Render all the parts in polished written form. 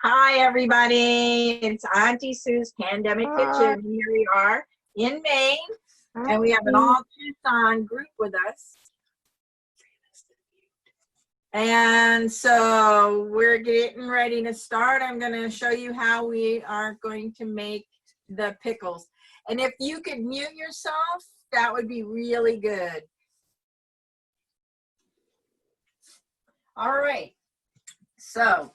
Hi, everybody. It's Auntie Sue's Pandemic Kitchen. Here we are in Maine, and we have an all Tucson group with us. And so we're getting ready to start. I'm going to show you how we are going to make the pickles. And if you could mute yourself, that would be really good. All right. So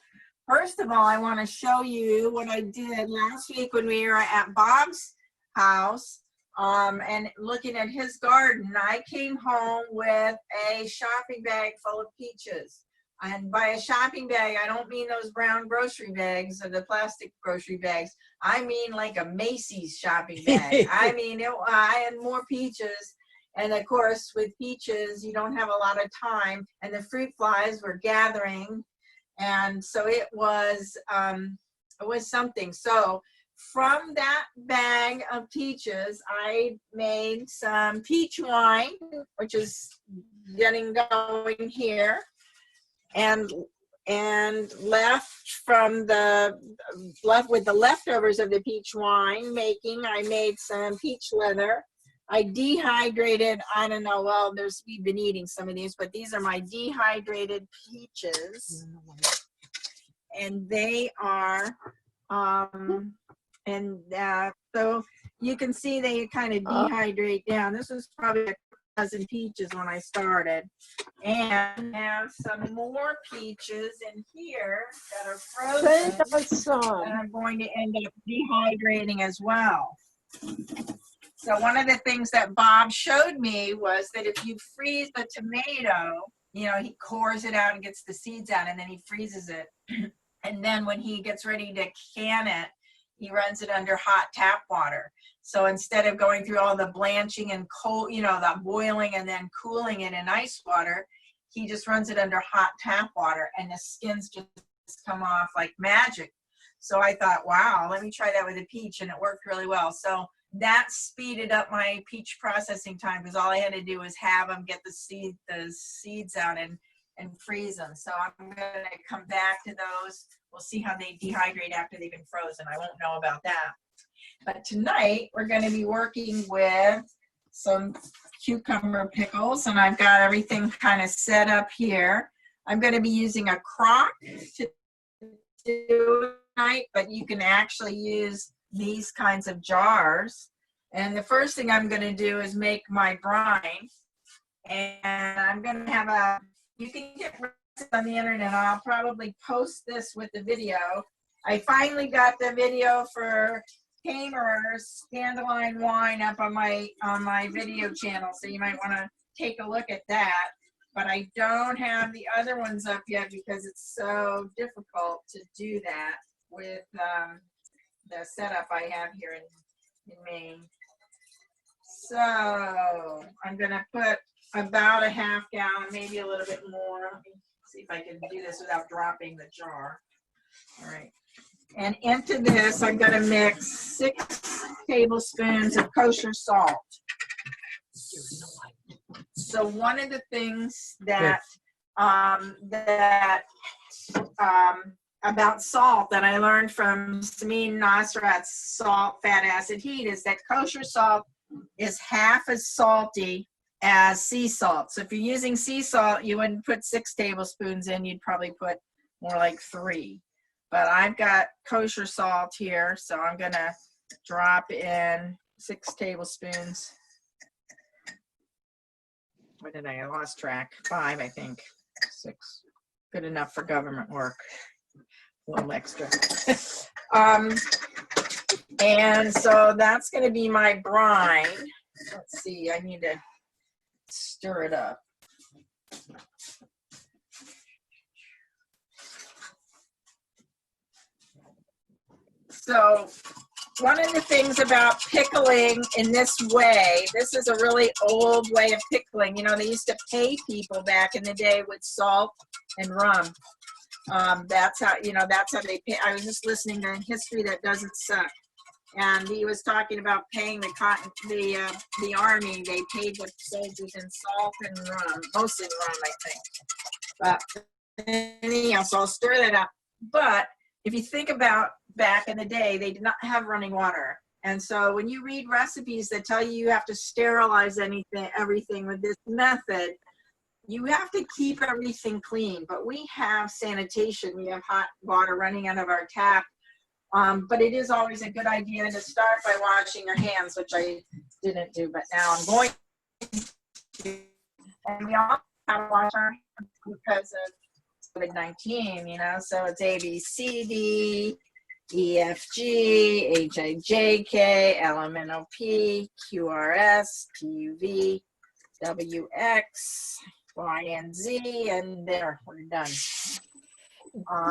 first of all, I want to show you what I did last week when we were at Bob's house and looking at his garden. I came home with a shopping bag full of peaches. And by a shopping bag, I don't mean those brown grocery bags or the plastic grocery bags. I mean like a Macy's shopping bag. I mean, I had more peaches. And of course, with peaches, you don't have a lot of time. And the fruit flies were gathering. And so it was something. So from that bag of peaches, I made some peach wine, which is getting going here, and left with the leftovers of the peach wine making. I made some peach leather. I dehydrated, I don't know, well, we've been eating some of these, but these are my dehydrated peaches. And they are, so you can see they kind of dehydrate down. This was probably a dozen peaches when I started. And I have some more peaches in here that are frozen. And I'm going to end up dehydrating as well. So one of the things that Bob showed me was that if you freeze the tomato, you know, he cores it out and gets the seeds out, and then he freezes it. And then when he gets ready to can it, he runs it under hot tap water. So instead of going through all the blanching and cold, you know, the boiling and then cooling it in ice water, he just runs it under hot tap water, and the skins just come off like magic. So I thought, wow, let me try that with a peach, and it worked really well. So that speeded up my peach processing time, because all I had to do was have them get the seeds out and freeze them. So I'm going to come back to those. We'll see how they dehydrate after they've been frozen. I won't know about that. But tonight we're going to be working with some cucumber pickles, and I've got everything kind of set up here. I'm going to be using a crock to do it tonight, but you can actually use these kinds of jars. And the first thing I'm going to do is make my brine. And I'm going to have you can get recipes on the internet. I'll probably post this with the video. I finally got the video for Tamer's Dandelion Wine up on my video channel, so you might want to take a look at that. But I don't have the other ones up yet because it's so difficult to do that with the setup I have here in Maine. So I'm going to put about a half gallon, maybe a little bit more. Let me see if I can do this without dropping the jar. All right. And into this, I'm going to mix 6 tablespoons of kosher salt. So one of the things that about salt that I learned from Samin Nasrat's Salt, Fat, Acid, Heat is that kosher salt is half as salty as sea salt. So if you're using sea salt, you wouldn't put 6 tablespoons in, you'd probably put more like 3. But I've got kosher salt here, so I'm gonna drop in 6 tablespoons. What did I lost track? 5, I think. 6. Good enough for government work. A little extra. And so that's going to be my brine. Let's see, I need to stir it up. So one of the things about pickling in this way, this is a really old way of pickling. You know, they used to pay people back in the day with salt and rum. That's how they pay. I was just listening to History That Doesn't Suck, and he was talking about paying the army. They paid the soldiers in salt and rum, mostly rum, I think. But anyhow, so I'll stir that up. But if you think about back in the day, they did not have running water. And so when you read recipes that tell you have to sterilize everything with this method, you have to keep everything clean. But we have sanitation. We have hot water running out of our tap. But it is always a good idea to start by washing your hands, which I didn't do, but now I'm going to. And we all have to wash our hands because of COVID-19, you know, so it's A, B, C, D, E, F, G, H, I, J, K, L, M, N, O, P, Q, R, S, T, U, V, W, X, Y, and Z, and there, we're done.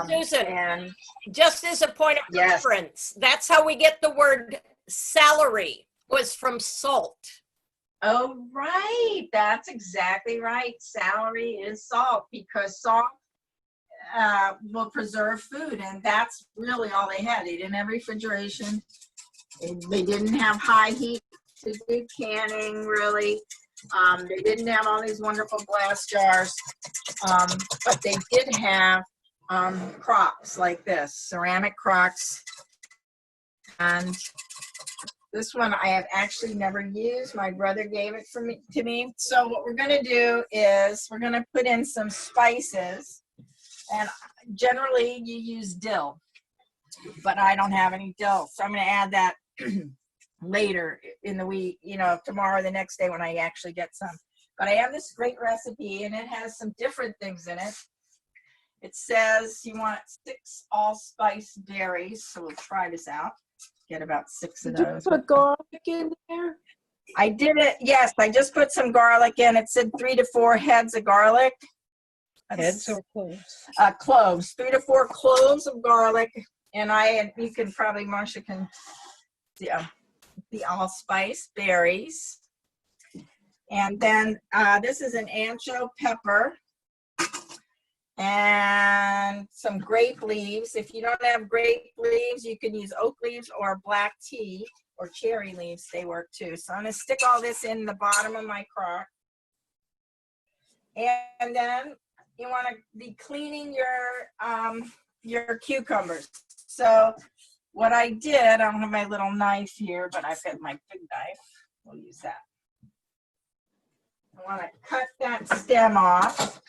Susan, and just as a point of yes, reference, that's how we get the word celery, was from salt. oh, right. That's exactly right. Celery is salt because salt will preserve food, and that's really all they had. They didn't have refrigeration. They didn't have high heat to do canning, really. They didn't have all these wonderful glass jars, but they did have crocks like this, ceramic crocks. And this one I have actually never used. My brother gave it to me. So what we're going to do is we're going to put in some spices. And generally you use dill, but I don't have any dill. So I'm going to add that later in the week, you know, tomorrow or the next day when I actually get some. But I have this great recipe, and it has some different things in it. It says you want 6 allspice berries, so we'll try this out. Get about 6 of those. Did you put garlic in there? I did it, yes. I just put some garlic in. It said 3 to 4 heads of garlic. Heads or cloves? Cloves, 3 to 4 cloves of garlic. And you can probably, Marsha can, the allspice berries. And then this is an ancho pepper. And some grape leaves. If you don't have grape leaves, you can use oak leaves or black tea or cherry leaves. They work too. So I'm going to stick all this in the bottom of my crock. And then you want to be cleaning your cucumbers. So what I did, I don't have my little knife here, but I've got my big knife. We'll use that. I want to cut that stem off.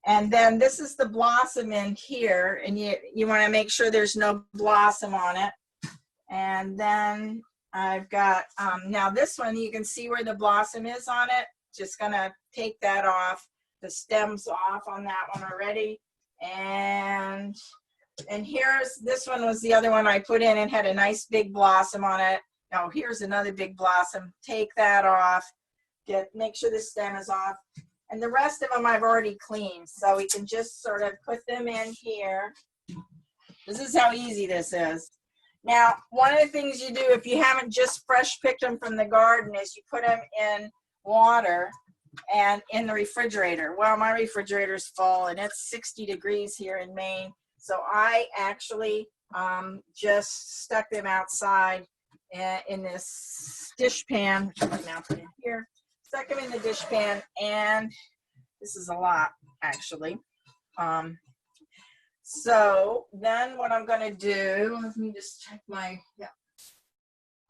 And then this is the blossom in here, and you want to make sure there's no blossom on it. And then I've got, now this one, you can see where the blossom is on it. Just going to take that off. The stem's off on that one already. And this one was the other one I put in. It had a nice big blossom on it. Now here's another big blossom. Take that off. Make sure the stem is off. And the rest of them I've already cleaned. So we can just sort of put them in here. This is how easy this is. Now, one of the things you do if you haven't just fresh picked them from the garden is you put them in water and in the refrigerator. Well, my refrigerator's full and it's 60 degrees here in Maine. So I actually just stuck them outside in this dish pan, which I'm now put in here. Stuck them in the dish pan, and this is a lot, actually. So then what I'm going to do, let me just check my, yeah.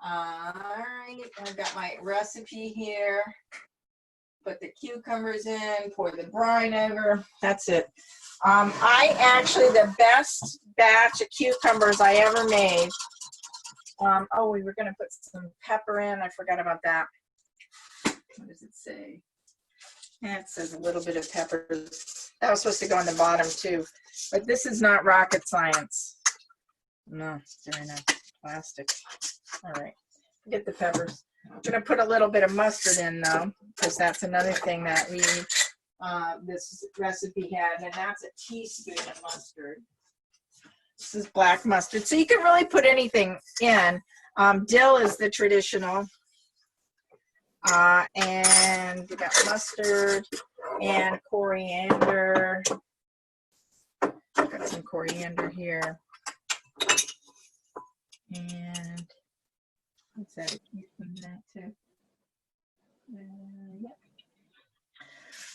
All right, I've got my recipe here. Put the cucumbers in, pour the brine over. That's it. The best batch of cucumbers I ever made. Oh, we were going to put some pepper in. I forgot about that. What does it say? Yeah, it says a little bit of peppers. That was supposed to go on the bottom too. But this is not rocket science. No, very nice. Plastic. All right. Forget the peppers. I'm going to put a little bit of mustard in though, because that's another thing that this recipe had, and that's a teaspoon of mustard. This is black mustard. So you can really put anything in. Dill is the traditional. And we got mustard and coriander. Got some coriander here. And what's that? You put that too. Yeah.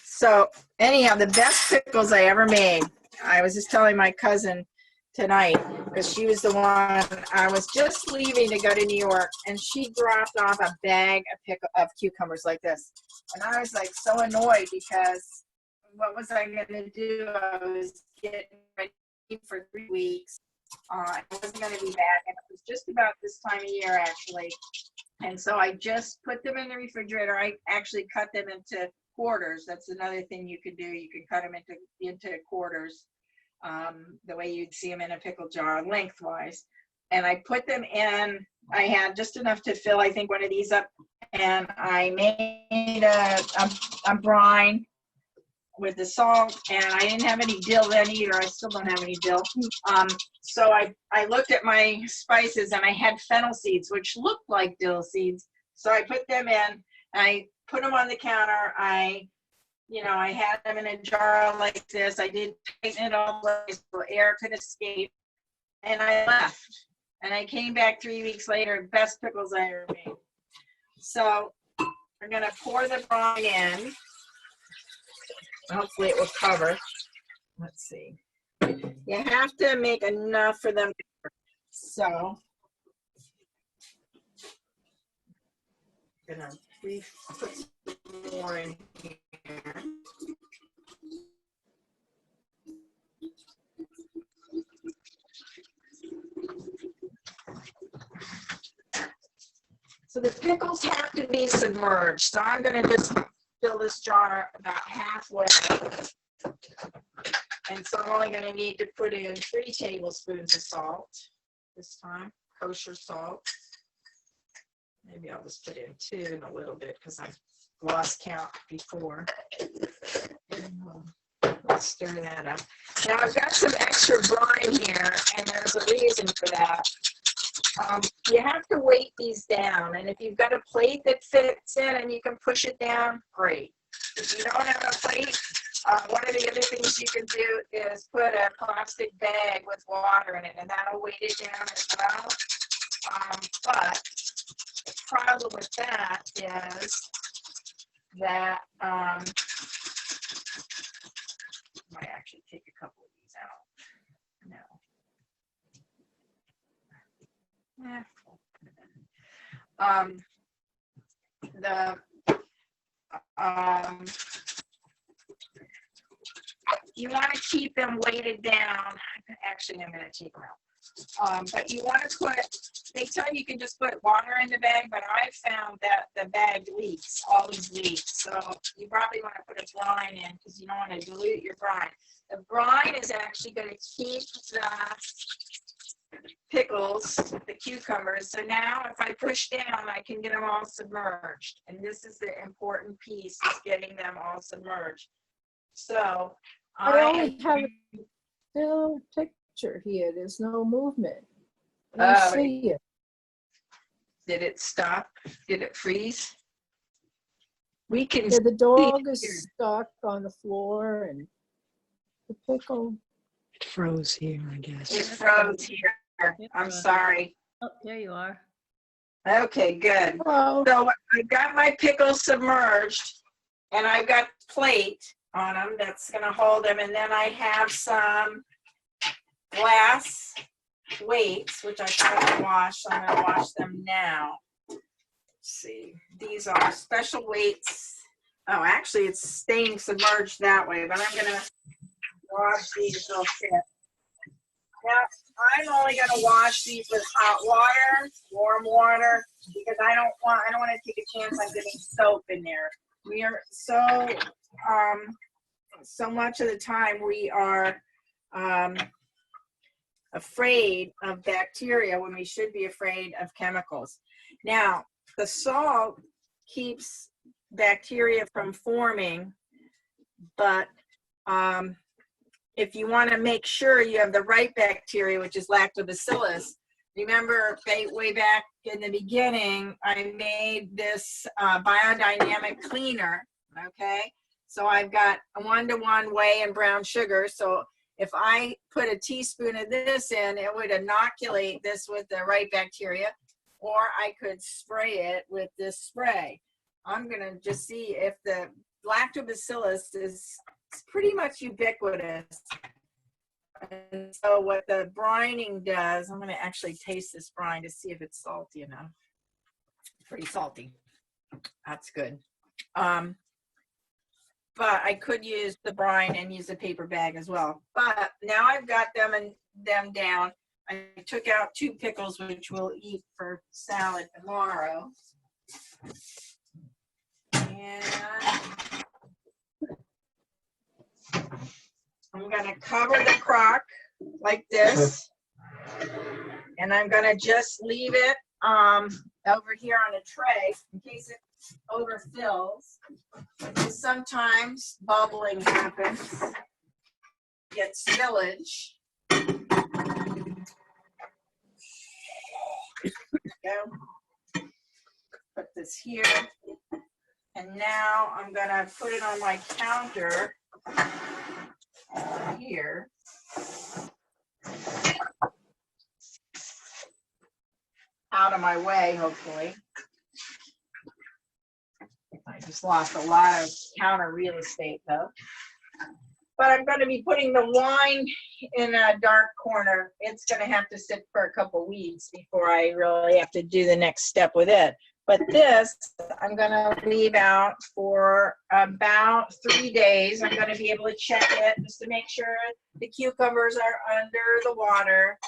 So anyhow, the best pickles I ever made. I was just telling my cousin tonight because she was the one, I was just leaving to go to New York, and she dropped off a bag of cucumbers like this. And I was like so annoyed because what was I going to do? I was getting ready for 3 weeks. I wasn't going to be back, and it was just about this time of year actually. And so I just put them in the refrigerator. I actually cut them into quarters. That's another thing you could do. You can cut them into quarters, the way you'd see them in a pickle jar, lengthwise. And I put them in. I had just enough to fill, I think, one of these up. And I made a brine with the salt, and I didn't have any dill then either. I still don't have any dill. So I looked at my spices, and I had fennel seeds, which looked like dill seeds. So I put them in, I put them on the counter. I had them in a jar like this. I did tighten it all so air could escape, and I left. And I came back 3 weeks later, best pickles I ever made. So I'm gonna pour the brine in. Hopefully it will cover. Let's see. You have to make enough for them. So I'm gonna put some more in here. So the pickles have to be submerged. So I'm gonna just fill this jar about halfway. And so I'm only going to need to put in 3 tablespoons of salt this time, kosher salt. Maybe I'll just put in 2 in a little bit because I've lost count before. Let's stir that up. Now I've got some extra brine here, and there's a reason for that. You have to weight these down, and if you've got a plate that fits in and you can push it down, great. If you don't have a plate, one of the other things you can do is put a plastic bag with water in it, and that'll weight it down as well. But the problem with that is that I might actually take a couple of these out. No. You want to keep them weighted down. Actually, I'm going to take them out. But you want to put, they tell you can just put water in the bag, but I've found that the bag leaks, always leaks. So you probably want to put a brine in because you don't want to dilute your brine. The brine is actually going to keep the pickles, the cucumbers. So now if I push down, I can get them all submerged. And this is the important piece, is getting them all submerged. So I only have a still picture here. There's no movement. I don't see it. Did it stop? Did it freeze? We can Yeah, the dog see is stuck on the floor, and the pickle. It froze here, I guess. it froze here. I'm sorry. Oh, there you are. Okay, good. Hello. So I've got my pickles submerged, and I've got plate on them that's going to hold them, and then I have some glass weights, which I tried to wash, so I'm going to wash them now. Let's see, these are special weights. Oh, actually it's staying submerged that way, but I'm going to wash these real quick. Now, I'm only going to wash these with hot water, warm water, because I don't want to take a chance on getting soap in there. We are so much of the time we are afraid of bacteria when we should be afraid of chemicals. Now, the salt keeps bacteria from forming, but if you want to make sure you have the right bacteria, which is lactobacillus, remember way back in the beginning, I made this biodynamic cleaner, okay? So I've got a 1-to-1 whey and brown sugar. So if I put a teaspoon of this in, it would inoculate this with the right bacteria, or I could spray it with this spray. I'm going to just see if the lactobacillus is pretty much ubiquitous. And so what the brining does, I'm going to actually taste this brine to see if it's salty enough. Pretty salty. That's good. But I could use the brine and use a paper bag as well. But now I've got them down. I took out 2 pickles, which we'll eat for salad tomorrow. And I'm going to cover the crock like this. And I'm going to just leave it over here on a tray in case it overfills. Sometimes bubbling happens. Get spillage. Go. Put this here. And now I'm going to put it on my counter here. Out of my way, hopefully. I just lost a lot of counter real estate though. But I'm going to be putting the wine in a dark corner. It's going to have to sit for a couple weeks before I really have to do the next step with it. But this, I'm going to leave out for about 3 days. I'm going to be able to check it just to make sure the cucumbers are under the water.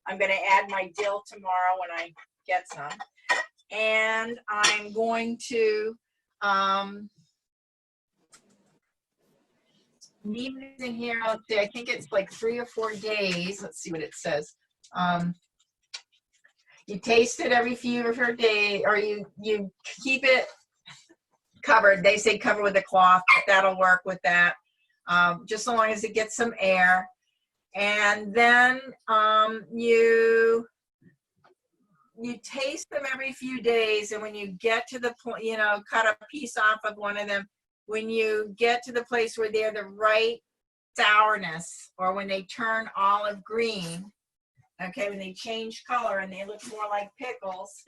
I'm going to add my dill tomorrow when I get some. And I'm going to leave it in here out there. I think it's like 3 or 4 days. Let's see what it says. You taste it every few or 4 days, or you keep it covered. They say cover with a cloth, but that'll work with that. Just so long as it gets some air. And then you taste them every few days, and when you get to the point, cut a piece off of one of them, when you get to the place where they're the right sourness, or when they turn olive green, okay, when they change color and they look more like pickles,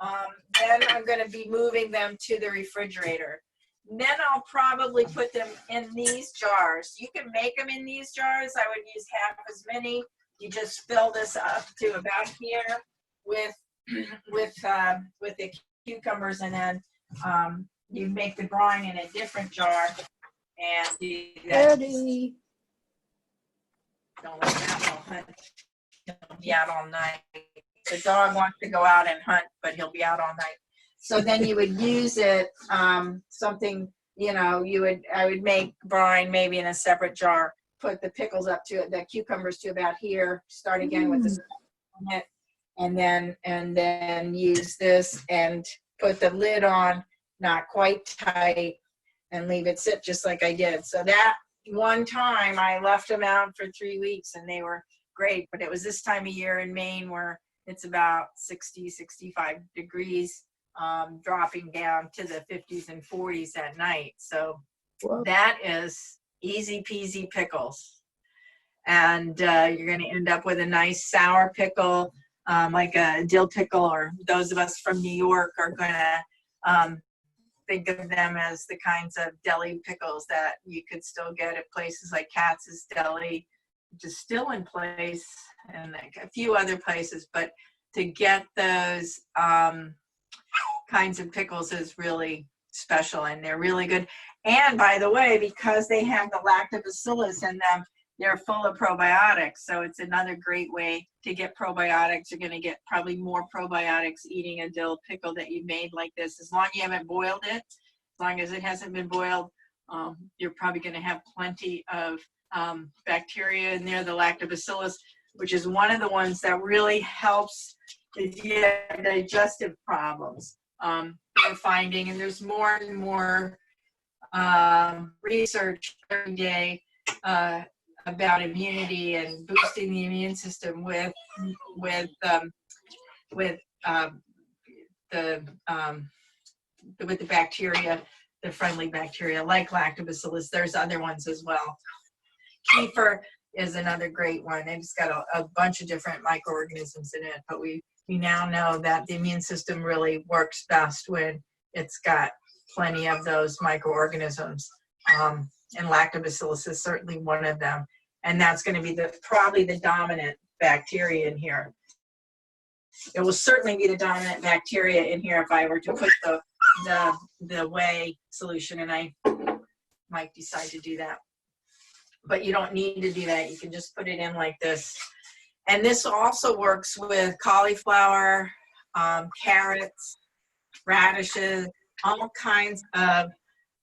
then I'm going to be moving them to the refrigerator. Then I'll probably put them in these jars. You can make them in these jars. I would use half as many. You just fill this up to about here with the cucumbers, and then you make the brine in a different jar and do that. Ready. Don't let that one hunt. He'll be out all night. The dog wants to go out and hunt, but he'll be out all night. So then you would use it something, I would make brine maybe in a separate jar, put the pickles up to it, the cucumbers to about here, start again with the and then use this and put the lid on, not quite tight, and leave it sit just like I did. So that one time I left them out for 3 weeks and they were great, but it was this time of year in Maine where it's about 60, 65 degrees, dropping down to the 50s and 40s at night. So that is easy peasy pickles. And you're going to end up with a nice sour pickle, like a dill pickle, or those of us from New York are going to think of them as the kinds of deli pickles that you could still get at places like Katz's Deli, which is still in place, and like a few other places. But to get those kinds of pickles is really special, and they're really good. And by the way, because they have the lactobacillus in them, they're full of probiotics. So it's another great way to get probiotics. You're going to get probably more probiotics eating a dill pickle that you made like this. As long as you haven't boiled it, as long as it hasn't been boiled, you're probably going to have plenty of bacteria in there, the lactobacillus, which is one of the ones that really helps if you have digestive problems. We're finding, and there's more and more research every day about immunity and boosting the immune system with the bacteria, the friendly bacteria like lactobacillus. There's other ones as well. Kefir is another great one. It's got a bunch of different microorganisms in it, but we now know that the immune system really works best when it's got plenty of those microorganisms. And lactobacillus is certainly one of them. And that's going to be probably the dominant bacteria in here. It will certainly be the dominant bacteria in here if I were to put the whey solution, and I might decide to do that. But you don't need to do that. You can just put it in like this. And this also works with cauliflower, carrots, radishes, all kinds of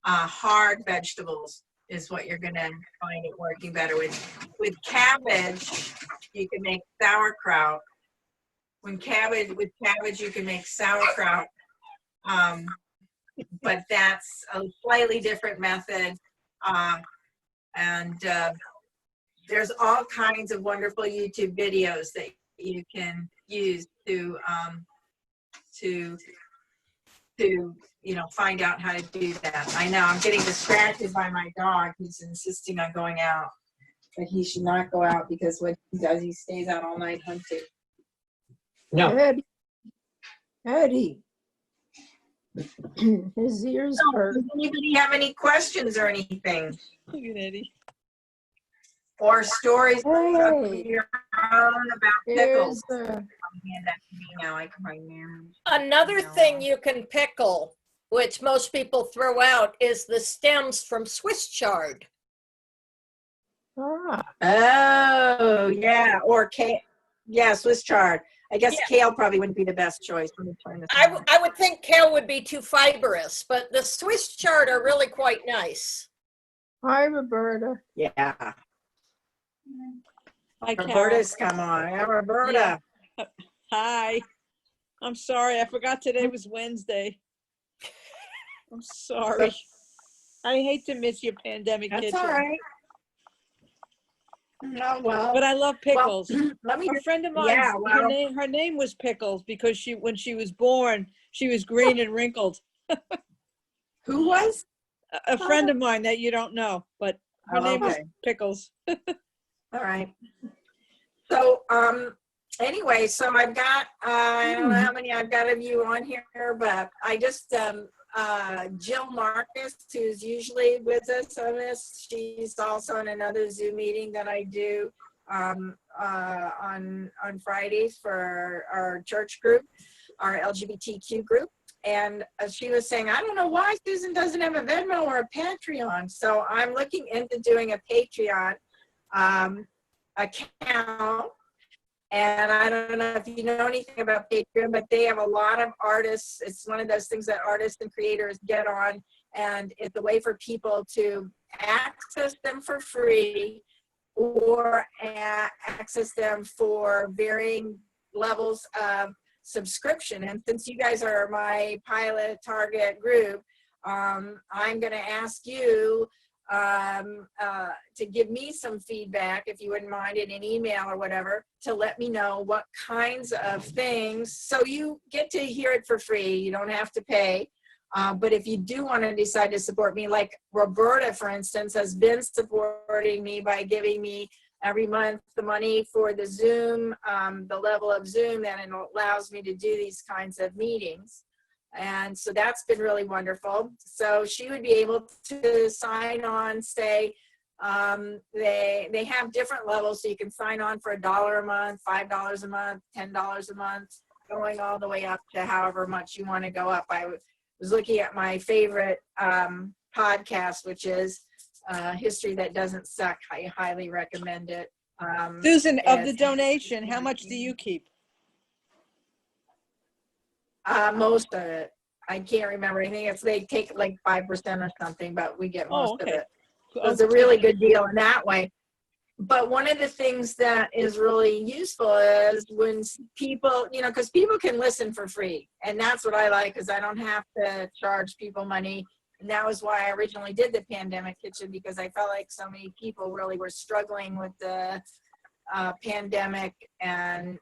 hard vegetables is what you're going to find it working better with. With cabbage, you can make sauerkraut. With cabbage, you can make sauerkraut, but that's a slightly different method. And there's all kinds of wonderful YouTube videos that you can use to find out how to do that. I know I'm getting distracted by my dog. He's insisting on going out, but he should not go out because what he does, he stays out all night hunting. No. Eddie. His ears hurt. Does anybody have any questions or anything? Look at Eddie. Or stories of Hey, your own about here's pickles? Hand that to me now. I can write down. Another thing you can pickle, which most people throw out, is the stems from Swiss chard. ah, Oh, yeah. Or kale. Yeah, Swiss chard. I guess Yeah. kale probably wouldn't be the best choice. Let me turn this on. I would think kale would be too fibrous, but the Swiss chard are really quite nice. hi, Roberta. Yeah. Hi, Carol. Roberta's come on. Yeah, Roberta. Hi. I'm sorry. I forgot today was Wednesday. I'm sorry. I hate to miss your pandemic That's kitchen. all right. No, well. But I love pickles. Let me. A friend of mine, Yeah, well. her name was Pickles because when she was born, she was green and wrinkled. Who was? A friend of mine that you don't know, but her Oh, name was okay. Pickles. All right. So, anyway, so I've got, I don't know how many I've got of you on here, but I just, Jill Marcus, who's usually with us on this, she's also in another Zoom meeting that I do on Fridays for our church group, our LGBTQ group. And she was saying, I don't know why Susan doesn't have a Venmo or a Patreon. So I'm looking into doing a Patreon account. And I don't know if you know anything about Patreon, but they have a lot of artists. It's one of those things that artists and creators get on. And it's a way for people to access them for free or access them for varying levels of subscription. And since you guys are my pilot target group, I'm going to ask you to give me some feedback, if you wouldn't mind, in an email or whatever, to let me know what kinds of things. So you get to hear it for free. You don't have to pay. But if you do want to decide to support me, like Roberta, for instance, has been supporting me by giving me every month the money for the Zoom, the level of Zoom that it allows me to do these kinds of meetings. And so that's been really wonderful. So she would be able to sign on, say, they have different levels, so you can sign on for $1 a month, $5 a month, $10 a month, going all the way up to however much you want to go up. I was looking at my favorite podcast, which is History That Doesn't Suck. I highly recommend it. Susan, of the donation, how much do you keep? Most of it. I can't remember. I think they take like 5% or something, but we get most of okay. it. So it's a really good deal in that way. But one of the things that is really useful is when people, because people can listen for free. And that's what I like, because I don't have to charge people money. And that was why I originally did the Pandemic Kitchen, because I felt like so many people really were struggling with the pandemic and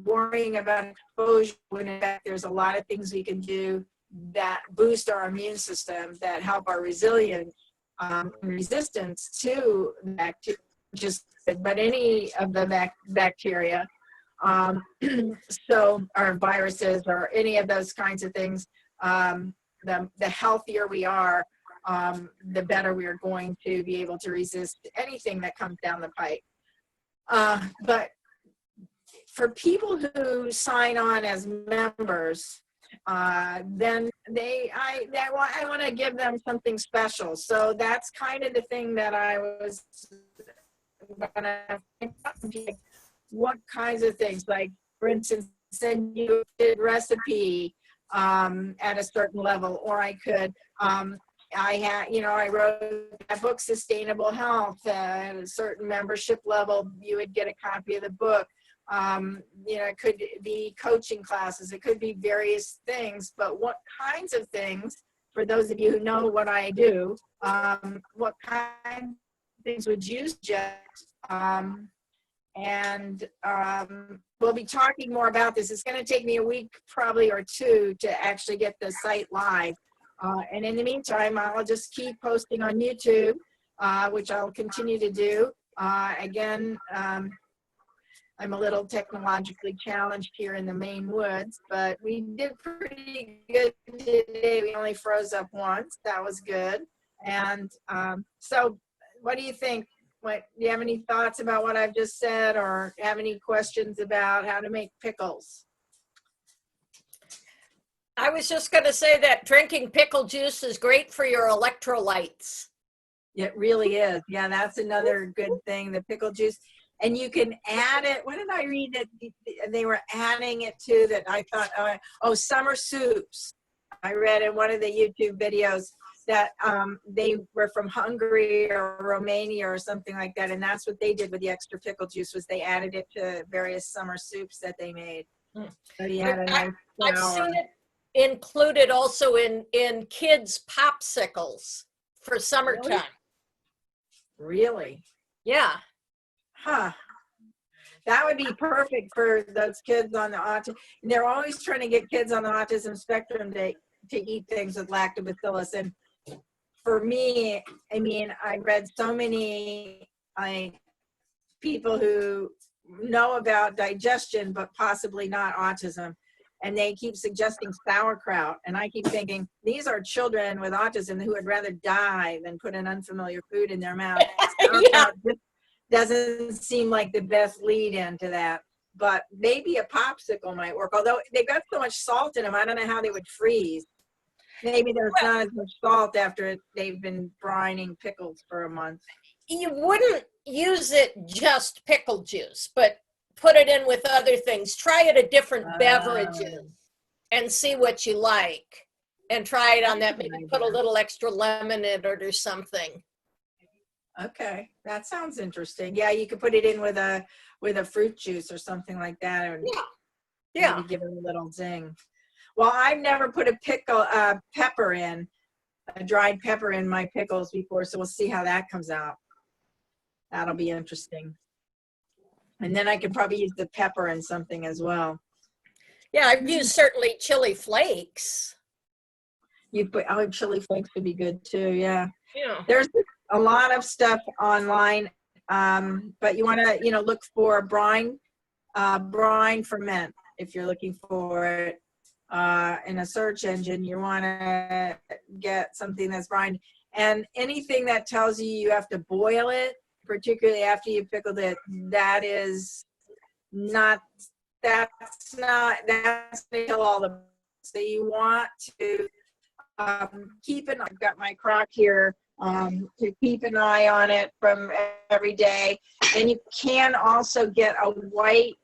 worrying about exposure, when in fact there's a lot of things we can do that boost our immune system, that help our resilience, resistance to bacteria, but any of the bacteria, so or viruses or any of those kinds of things. The healthier we are, the better we're going to be able to resist anything that comes down the pipe. But for people who sign on as members, then I want to give them something special. So that's kind of the thing that I was gonna think about. What kinds of things, like for instance, send you a recipe at a certain level, or I could I wrote that book, Sustainable Health, at a certain membership level, you would get a copy of the book. It could be coaching classes, it could be various things, but what kinds of things, for those of you who know what I do, what kind of things would you suggest? We'll be talking more about this. It's going to take me a week probably or two to actually get the site live. And in the meantime, I'll just keep posting on YouTube, which I'll continue to do. Again, I'm a little technologically challenged here in the Maine woods, but we did pretty good today. We only froze up once. That was good. And so what do you think? Do you have any thoughts about what I've just said, or have any questions about how to make pickles? I was just going to say that drinking pickle juice is great for your electrolytes. It really is. Yeah, that's another good thing, the pickle juice. And you can add it. What did I read that they were adding it to that I thought, summer soups. I read in one of the YouTube videos that they were from Hungary or Romania or something like that. And that's what they did with the extra pickle juice, was they added it to various summer soups that they made. So you had a nice I've seen it included also in kids' popsicles for summertime. Really? Yeah. Huh. That would be perfect for those kids on the autism. They're always trying to get kids on the autism spectrum to eat things with lactobacillus. And for me, I mean, I read so many people who know about digestion, but possibly not autism. And they keep suggesting sauerkraut. And I keep thinking, these are children with autism who would rather die than put an unfamiliar food in their mouth. Sauerkraut just doesn't seem like the best lead into that. But maybe a popsicle might work. Although they've got so much salt in them, I don't know how they would freeze. Maybe there's not as much salt after they've been brining pickles for a month. You wouldn't use it just pickle juice, but put it in with other things. Try it at different beverages and see what you like. And try it on that. Maybe put a little extra lemon in it or something. Okay, that sounds interesting. Yeah, you could put it in with a fruit juice or something like that. And maybe give it a little zing. Well, I've never put a dried pepper in my pickles before, so we'll see how that comes out. That'll be interesting. And then I could probably use the pepper in something as well. Yeah, I've used certainly chili flakes. You put chili flakes would be good too. Yeah. Yeah. There's a lot of stuff online, but you want to look for brine ferment if you're looking for it. In a search engine, you want to get something that's brine, and anything that tells you have to boil it, particularly after you pickled it, that's going to kill all the. So you want to I've got my crock here to keep an eye on it from every day, and you can also get a white.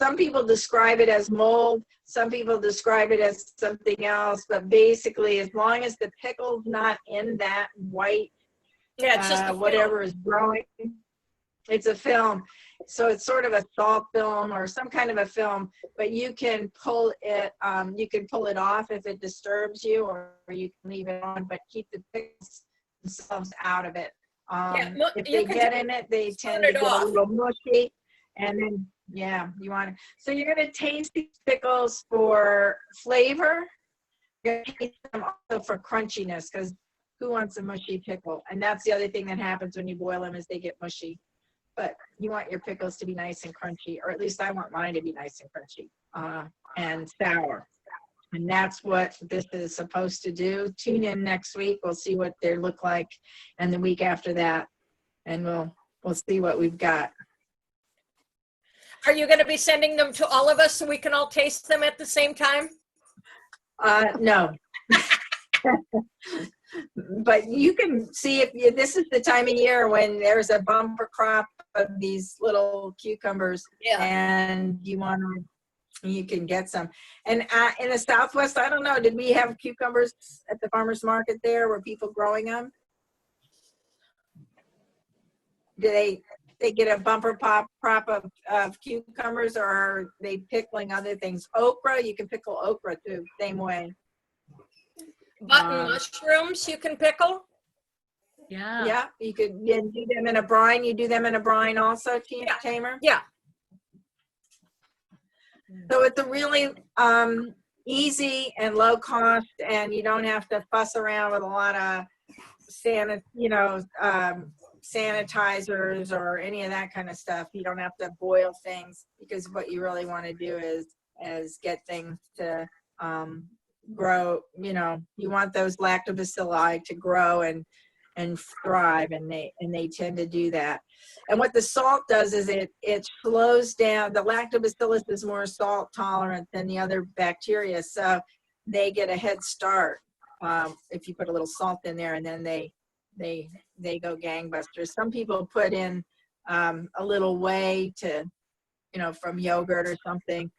Some people describe it as mold. Some people describe it as something else. But basically, as long as the pickle's not in that white, it's just whatever is growing, it's a film. So it's sort of a salt film or some kind of a film. But you can pull it. You can pull it off if it disturbs you, or you can leave it on. But keep the pickles themselves out of it. If they get in it, they tend to get a little mushy, and then. Yeah, you want to. So you're going to taste these pickles for flavor. You're going to taste them also for crunchiness, because who wants a mushy pickle? And that's the other thing that happens when you boil them, is they get mushy. But you want your pickles to be nice and crunchy, or at least I want mine to be nice and crunchy and sour. And that's what this is supposed to do. Tune in next week. We'll see what they look like, and the week after that, and we'll see what we've got. Are you going to be sending them to all of us so we can all taste them at the same time? No. But you can see if you, this is the time of year when there's a bumper crop of these little cucumbers, Yeah. and you can get some. And in the Southwest, I don't know, did we have cucumbers at the farmer's market there? Were people growing them? Do they get a bumper crop of cucumbers, or are they pickling other things? Okra, you can pickle okra too, same way. Button mushrooms you can pickle? Yeah. Yeah, you could do them in a brine. You do them in a brine also, Tamer? Yeah. So it's a really easy and low cost, and you don't have to fuss around with a lot of sanitizers or any of that kind of stuff. You don't have to boil things, because what you really want to do is get things to grow. You want those lactobacilli to grow and thrive, and they tend to do that. And what the salt does is it slows down. The lactobacillus is more salt tolerant than the other bacteria, so they get a head start if you put a little salt in there, and then they go gangbusters. Some people put in a little whey to, from yogurt or something,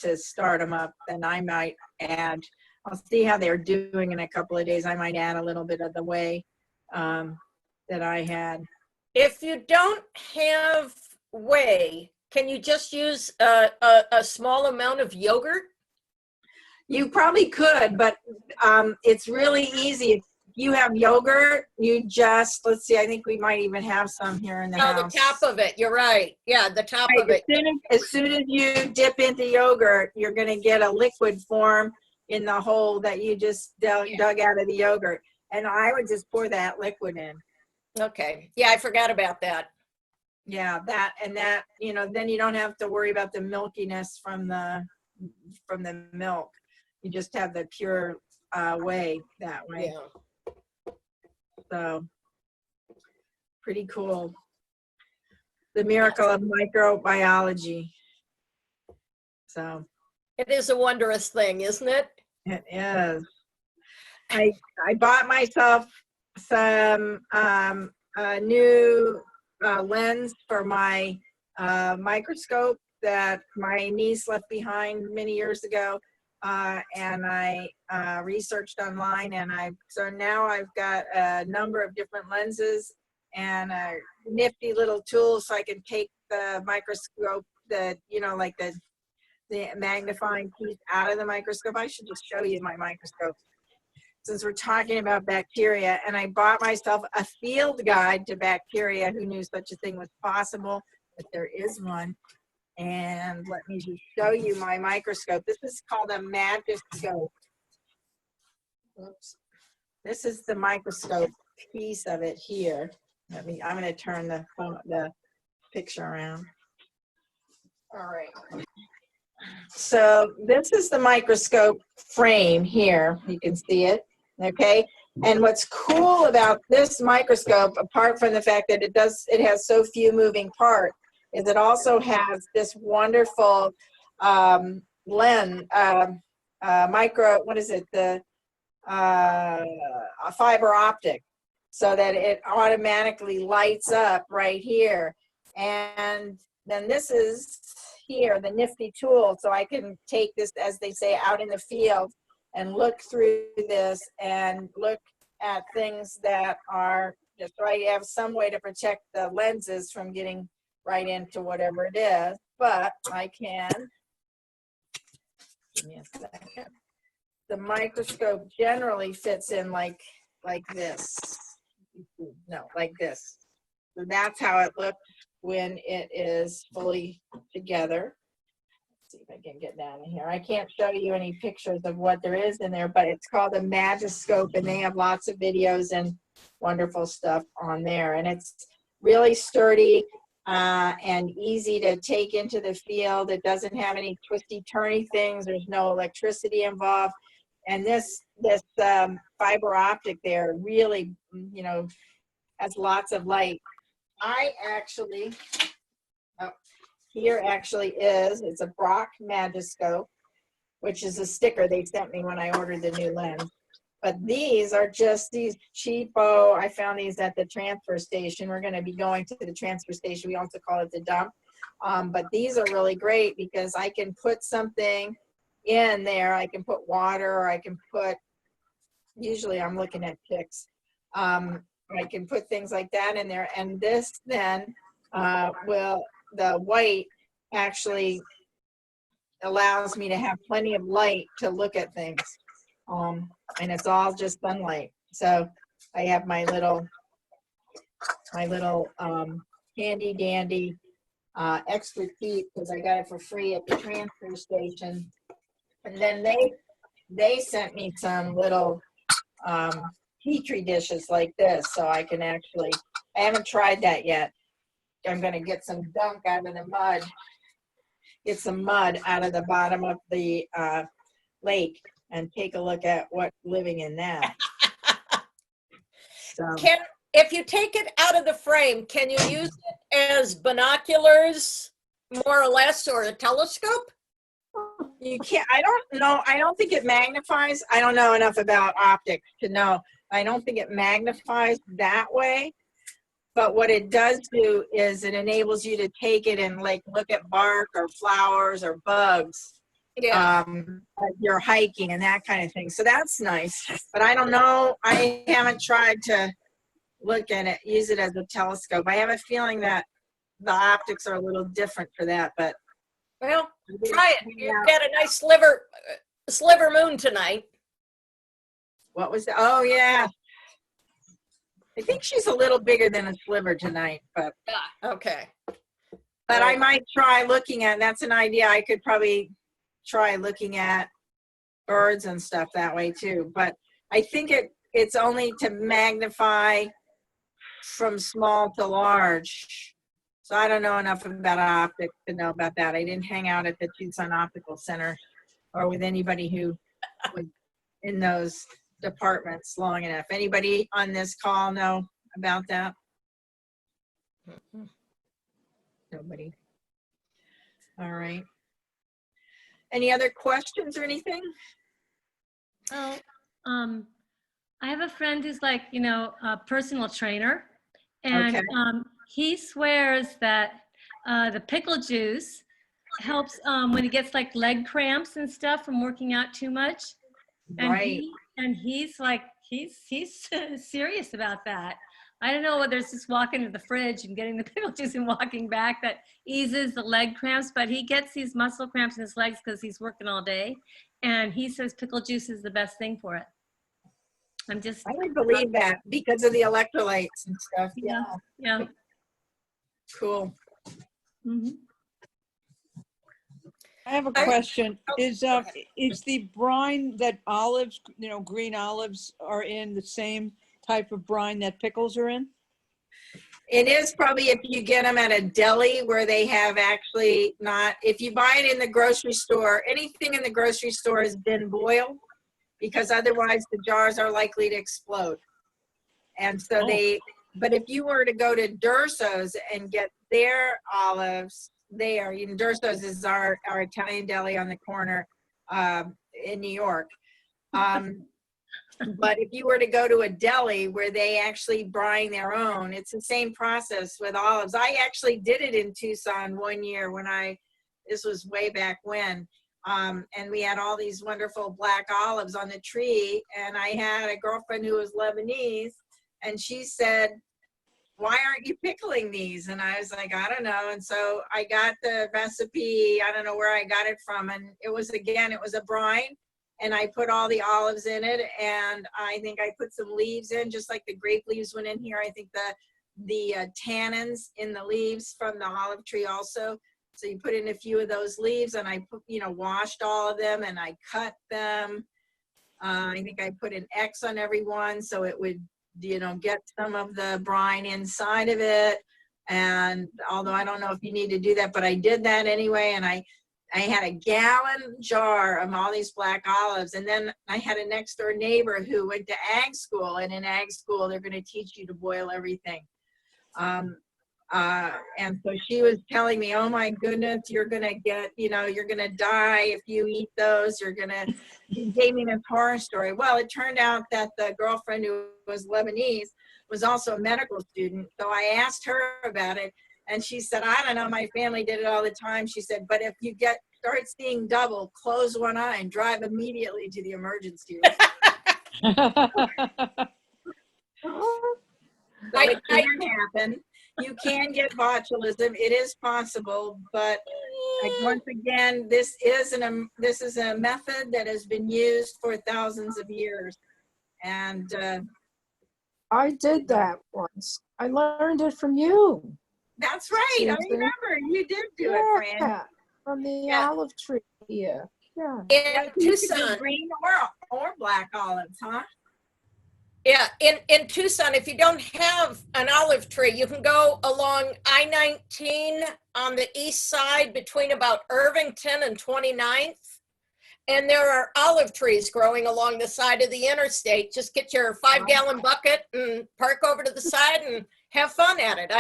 to start them up. Then I might add, I'll see how they're doing in a couple of days. I might add a little bit of the whey that I had. If you don't have whey, can you just use a small amount of yogurt? You probably could, but it's really easy. If you have yogurt, you just, let's see, I think we might even have some here in the house. The top of it. You're right. Yeah, the top of it. As soon as you dip into yogurt, you're going to get a liquid form in the hole that you just dug out of the yogurt. And I would just pour that liquid in. Okay. Yeah, I forgot about that. Yeah, then you don't have to worry about the milkiness from the milk. You just have the pure whey that way. Yeah. So pretty cool. The miracle of microbiology. So It is a wondrous thing, isn't it? it is. I bought myself some new lens for my microscope that my niece left behind many years ago, and I researched online, and so now I've got a number of different lenses and a nifty little tool, so I can take the microscope, like the magnifying piece out of the microscope. I should just show you my microscope, since we're talking about bacteria. And I bought myself a field guide to bacteria. Who knew such a thing was possible? But there is one. And let me just show you my microscope. This is called a magiscope. Oops. This is the microscope piece of it here. I'm going to turn the picture around. All right. So this is the microscope frame here. You can see it. Okay. And what's cool about this microscope, apart from the fact that it has so few moving parts, is it also has this wonderful lens, a fiber optic, so that it automatically lights up right here. And then this is here, the nifty tool, so I can take this, as they say, out in the field and look through this and look at things that are just right. You have some way to protect the lenses from getting right into whatever it is, but I can, give me a second. The microscope generally fits in like this. No, like this. So that's how it looks when it is fully together. Let's see if I can get down in here. I can't show you any pictures of what there is in there, but it's called a magiscope, and they have lots of videos and wonderful stuff on there. And it's really sturdy. and easy to take into the field. It doesn't have any twisty turny things. There's no electricity involved. And this fiber optic there really, you know, has lots of light. I actually, oh, here actually is, it's a Brock Magiscope, which is a sticker they sent me when I ordered the new lens. But these are just these cheapo, I found these at the transfer station. We're going to be going to the transfer station. We also call it the dump. But these are really great because I can put something in there. I can put water, or I can put, usually I'm looking at picks. I can put things like that in there. And this then the white actually allows me to have plenty of light to look at things. And it's all just sunlight. So I have my little handy dandy extra cheap because I got it for free at the transfer station. And then they sent me some little Petri dishes like this, so I can actually, I haven't tried that yet. I'm going to get some gunk out of the mud, get some mud out of the bottom of the lake and take a look at what's living in that. So, If you take it out of the frame, can you use it as binoculars, more or less, or a telescope? you can't, I don't know, I don't think it magnifies. I don't know enough about optics to know. I don't think it magnifies that way. But what it does do is it enables you to take it and like look at bark or flowers or bugs. Yeah. As you're hiking and that kind of thing. So that's nice. But I don't know. I haven't tried to look at it, use it as a telescope. I have a feeling that the optics are a little different for that. But Well, try it. You get a nice sliver moon tonight. what was that? Oh yeah. I think she's a little bigger than a sliver tonight, but Okay. but I might try looking at, that's an idea. I could probably try looking at birds and stuff that way too. But I think it's only to magnify from small to large. So I don't know enough about optics to know about that. I didn't hang out at the Tucson Optical Center or with anybody who was in those departments long enough. Anybody on this call know about that? Nobody. All right. Any other questions or anything? Oh, I have a friend who's like, you know, a personal trainer, and Okay. he swears that the pickle juice helps when he gets like leg cramps and stuff from working out too much. And Right. he's like, he's serious about that. I don't know whether it's just walking to the fridge and getting the pickle juice and walking back that eases the leg cramps, but he gets these muscle cramps in his legs because he's working all day. And he says pickle juice is the best thing for it. I would believe that because of the electrolytes and stuff. Yeah. Yeah. Cool. Mm-hmm. I have a question. Is the brine that olives, you know, green olives are in the same type of brine that pickles are in? It is probably if you get them at a deli where they have actually not, if you buy it in the grocery store, anything in the grocery store has been boiled because otherwise the jars are likely to explode. And so but if you were to go to Durso's and get their olives there, you know, Durso's is our Italian deli on the corner in New York. But if you were to go to a deli where they actually brine their own, it's the same process with olives. I actually did it in Tucson one year when this was way back when, and we had all these wonderful black olives on the tree, and I had a girlfriend who was Lebanese, and she said, why aren't you pickling these? And I was like, I don't know. And so I got the recipe, I don't know where I got it from, and it was a brine. And I put all the olives in it, and I think I put some leaves in, just like the grape leaves went in here. I think the tannins in the leaves from the olive tree also. So you put in a few of those leaves, and I put, washed all of them, and I cut them. I think I put an X on every one, so it would, get some of the brine inside of it. And although I don't know if you need to do that, but I did that anyway. And I had a gallon jar of all these black olives. And then I had a next door neighbor who went to ag school, and in ag school, they're going to teach you to boil everything. And so she was telling me, oh my goodness, you're going to get, you're going to die if you eat those. She gave me this horror story. Well, it turned out that the girlfriend who was Lebanese was also a medical student. So I asked her about it, and she said, I don't know, my family did it all the time. She said, but if you start seeing double, close one eye and drive immediately to the emergency room. So it can happen. You can get botulism. It is possible, but once again, this is a method that has been used for thousands of years. And I did that once. I learned it from you. that's right. I Susan. remember you did do it, Fran. Yeah, from the olive tree here. Yeah. In You could do Tucson, green or black olives, huh? yeah, in Tucson, if you don't have an olive tree, you can go along I-19 on the east side between about Irvington and 29th. And there are olive trees growing along the side of the interstate. Just get your 5-gallon bucket and park over to the side and have fun at it.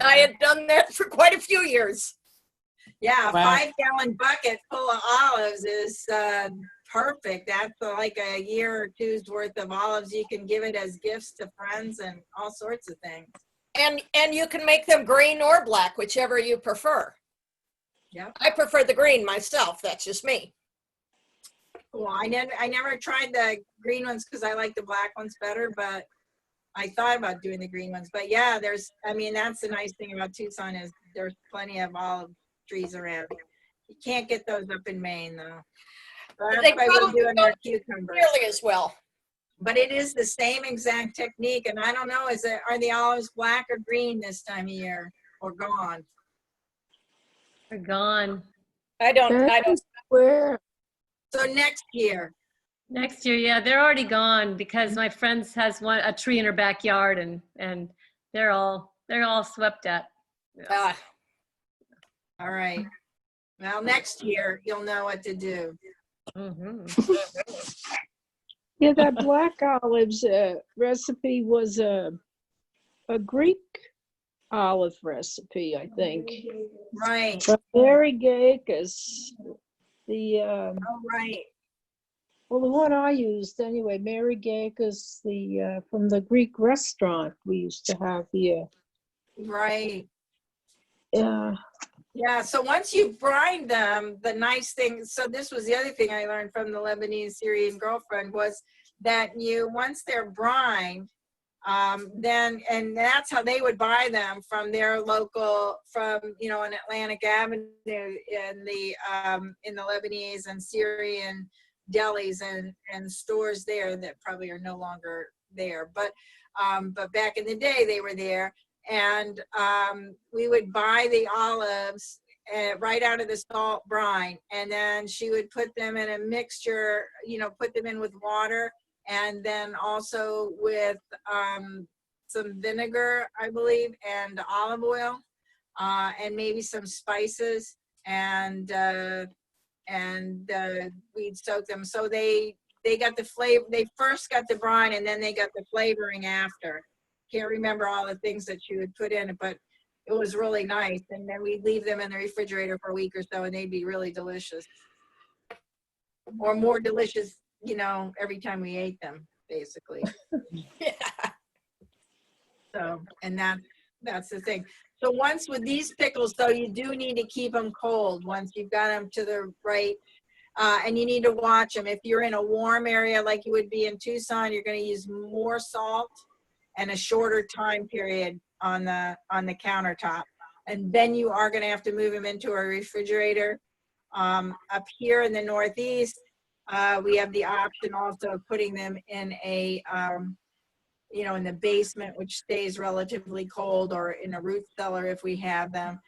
I had done that for quite a few years. Yeah, a Wow. 5-gallon bucket full of olives is perfect. That's like a year or two's worth of olives. You can give it as gifts to friends and all sorts of things. And you can make them green or black, whichever you prefer. Yeah. I prefer the green myself. That's just me. Well, I never tried the green ones because I like the black ones better, but I thought about doing the green ones. But yeah, that's the nice thing about Tucson is there's plenty of olive trees around. You can't get those up in Maine though. So that's They why we're probably doing our don't cucumbers. nearly as well. But it is the same exact technique, and I don't know, are the olives black or green this time of year or gone? They're gone. I don't. Where? So next year. Next year, yeah, they're already gone because my friend has a tree in her backyard and they're all swept at. All right. Well, next year you'll know what to do. Mm-hmm. Yeah, that black olives recipe was a Greek olive recipe, I think. Right. But Mary Gacus, Oh, right. well, the one I used anyway, Mary Gacus, from the Greek restaurant we used to have here. Right. Yeah. Yeah, so once you brine them, the nice thing, so this was the other thing I learned from the Lebanese Syrian girlfriend was that once they're brined, and that's how they would buy them from their local, on Atlantic Avenue in the Lebanese and Syrian delis and stores there that probably are no longer there. But back in the day, they were there. And we would buy the olives right out of the salt brine, and then she would put them in a mixture, put them in with water, and then also with some vinegar, I believe, and olive oil, and maybe some spices, and we'd soak them. So they got the flavor. They first got the brine, and then they got the flavoring after. Can't remember all the things that she would put in it, but it was really nice. And then we'd leave them in the refrigerator for a week or so, and they'd be really delicious, or more delicious, every time we ate them, basically. Yeah. So, and that's the thing. So once with these pickles, though, you do need to keep them cold once you've got them to the right. And you need to watch them. If you're in a warm area like you would be in Tucson, you're going to use more salt and a shorter time period on the countertop. And then you are going to have to move them into a refrigerator. Up here in the Northeast, we have the option also of putting them in in the basement, which stays relatively cold, or in a root cellar if we have them.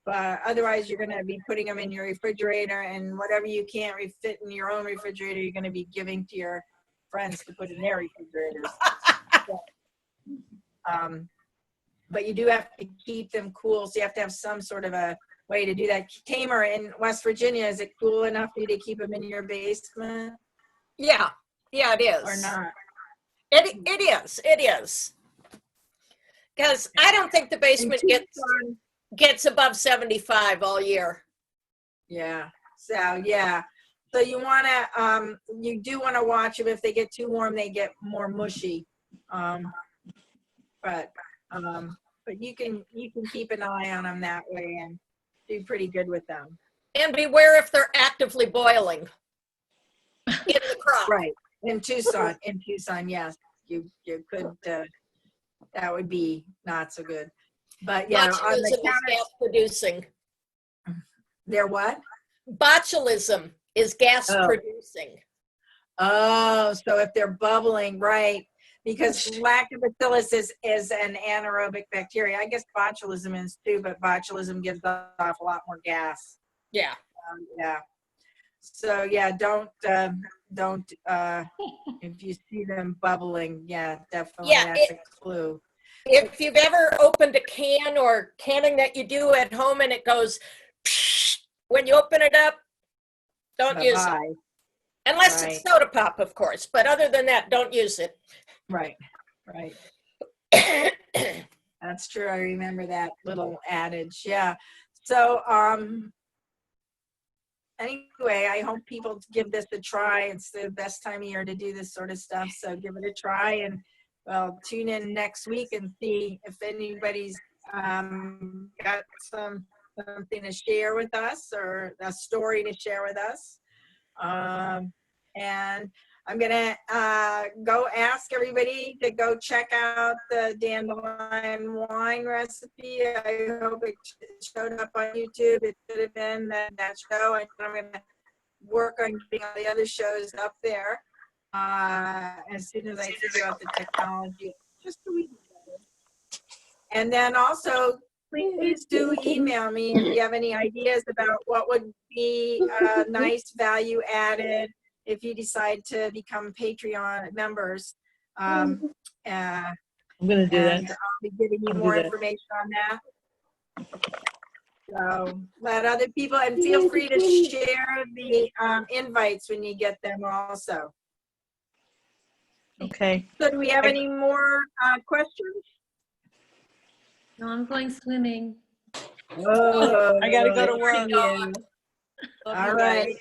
But otherwise, you're going to be putting them in your refrigerator, and whatever you can't fit in your own refrigerator, you're going to be giving to your friends to put in their refrigerators. but you do have to keep them cool. So you have to have some sort of a way to do that. Tamer in West Virginia, is it cool enough for you to keep them in your basement Yeah, yeah, it is. or not? It is. Because I don't think the basement gets above 75 all year. Yeah. So yeah. So you want to, you do want to watch them. If they get too warm, they get more mushy. But you can keep an eye on them that way and do pretty good with them. And beware if they're actively boiling in the crop. Right. In Tucson, yes, you could. That would be not so good. But yeah, on Botulism the is counter, gas producing. they're what? Botulism is gas Oh. producing. Oh, so if they're bubbling, right? Because lactobacillus is an anaerobic bacteria. I guess botulism is too, but botulism gives off a lot more gas. Yeah. Yeah. So yeah, don't if you see them bubbling, yeah, definitely that's a clue. If you've ever opened a can or canning that you do at home and it goes, psh, when you open it up, don't use it. Bye-bye. Unless it's soda pop, of course. But other than that, don't use it. Right. That's true. I remember that little adage. Yeah. So anyway, I hope people give this a try. It's the best time of year to do this sort of stuff. So give it a try, and well, tune in next week and see if anybody's got something to share with us or a story to share with us. And I'm gonna go ask everybody to go check out the dandelion wine recipe. I hope it showed up on YouTube. It should have been that show. And I'm gonna work on getting all the other shows up there as soon as I figure out the technology. Just a week. And then also, please do email me if you have any ideas about what would be a nice value added if you decide to become Patreon members. I'm gonna do that. I'll be giving you I'll do more that. information on that. So let other people, and feel free to share the invites when you get them also. Okay. So do we have any more questions? No, I'm going swimming. Oh, I gotta go to work. yeah. All right.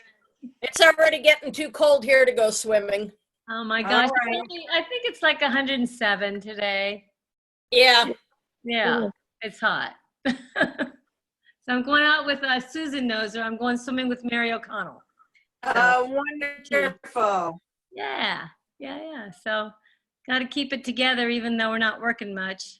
It's already getting too cold here to go swimming. Oh my All gosh. right. I think it's like 107 today. Yeah. Yeah, it's hot. So I'm going out with Susan Noser. I'm going swimming with Mary O'Connell. Wonderful. Yeah. So got to keep it together even though we're not working much.